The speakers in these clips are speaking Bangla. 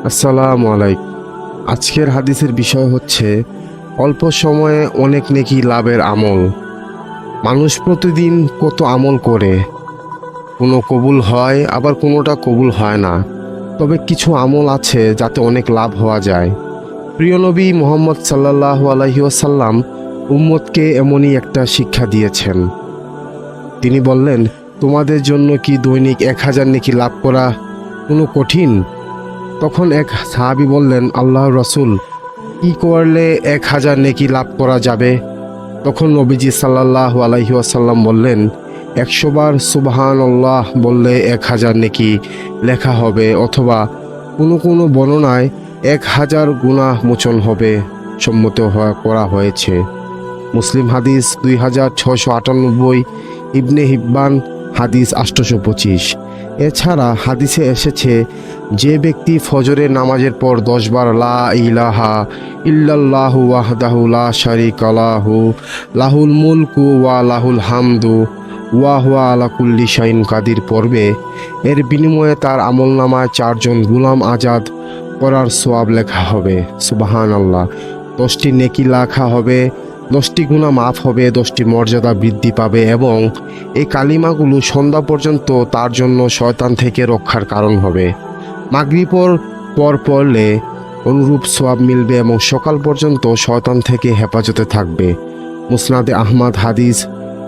আসসালামু আলাইকুম। আজকের হাদিসের বিষয় হচ্ছে অল্প সময়ে অনেক নেকি লাভের আমল। মানুষ প্রতিদিন কত আমল করে, কোনো কবুল হয় আবার কোনোটা কবুল হয় না। তবে কিছু আমল আছে যাতে অনেক লাভ হওয়া যায়। প্রিয় নবী মুহাম্মদ সাল্লাল্লাহু আলাইহি ওয়াসাল্লাম উম্মতকে এমনই একটা শিক্ষা দিয়েছেন। তিনি বললেন, তোমাদের জন্য কি দৈনিক 1000 নেকি লাভ করা কোনো কঠিন? তখন এক সাহাবী বললেন, আল্লাহর রাসূল, কি করলে 1000 নেকি লাভ করা যাবে? তখন নবীজি সাল্লাল্লাহু আলাইহি ওয়াসাল্লাম বললেন, 100 বার সুবহানাল্লাহ বললে 1000 নেকি লেখা হবে, অথবা কোনো কোনো বর্ণনায় 1000 গুনাহ মোচন হবে। সম্মত করা হয়েছে। মুসলিম হাদিস 2698, ইবনে হিব্বান হাদিস 825। এছাড়া হাদিসে এসেছে, যে ব্যক্তি ফজরের নামাজের পর 10 বার লা ইলাহা ইল্লাল্লাহু ওয়াহদাহু লা শারীকা লাহু লাহুল মুলকু ওয়া লাহুল হামদু ওয়া হুয়া আলা কুল্লি শাইইন কাদির পড়বে, এর বিনিময়ে তার আমলনামায় 4 জন গুলাম আজাদ করার সওয়াব লেখা হবে। সুবহানাল্লাহ। 10টি নেকি লেখা হবে, 10টি গুনাহ মাফ হবে, 10টি মর্যাদা বৃদ্ধি পাবে এবং এই কালিমাগুলো সন্ধ্যা পর্যন্ত তার জন্য শয়তান থেকে রক্ষার কারণ হবে। মাগরিবের পর পড়লে অনুরূপ সওয়াব মিলবে এবং সকাল পর্যন্ত শয়তান থেকে হেফাজতে থাকবে। মুসনাদে আহমদ হাদিস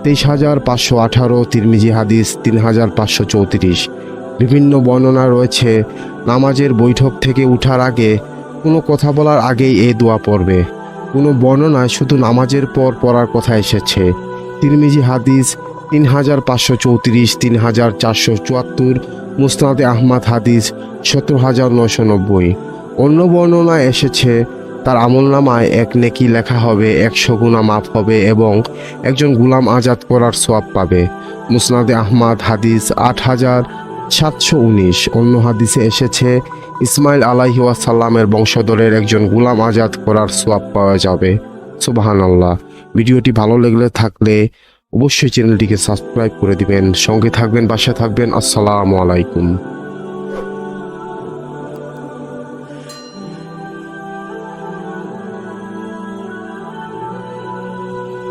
23518, তিরমিজি হাদিস 3534। বিভিন্ন বর্ণনা রয়েছে, নামাজের বৈঠক থেকে উঠার আগে, কোনো কথা বলার আগেই এই দোয়া পড়বে। কোনো বর্ণনায় শুধু নামাজের পর পড়ার কথা এসেছে। তিরমিজি হাদিস 3534, 3474, মুসনাদে আহমদ হাদিস 17990। অন্য বর্ণনায় এসেছে, তার আমলনামায় 1 নেকি লেখা হবে, 100 গুনাহ মাফ হবে এবং একজন গুলাম আজাদ করার সওয়াব পাবে। মুসনাদে আহমদ হাদিস 8719। অন্য হাদিসে এসেছে, ইসমাইল আলাইহি ওয়াসাল্লামের বংশধরের একজন গুলাম আজাদ করার সওয়াব পাওয়া যাবে। সুবহানাল্লাহ। ভিডিওটি ভালো থাকলে অবশ্যই চ্যানেলটিকে সাবস্ক্রাইব করে দিবেন, সঙ্গে থাকবেন, পাশে থাকবেন। আসসালামু আলাইকুম।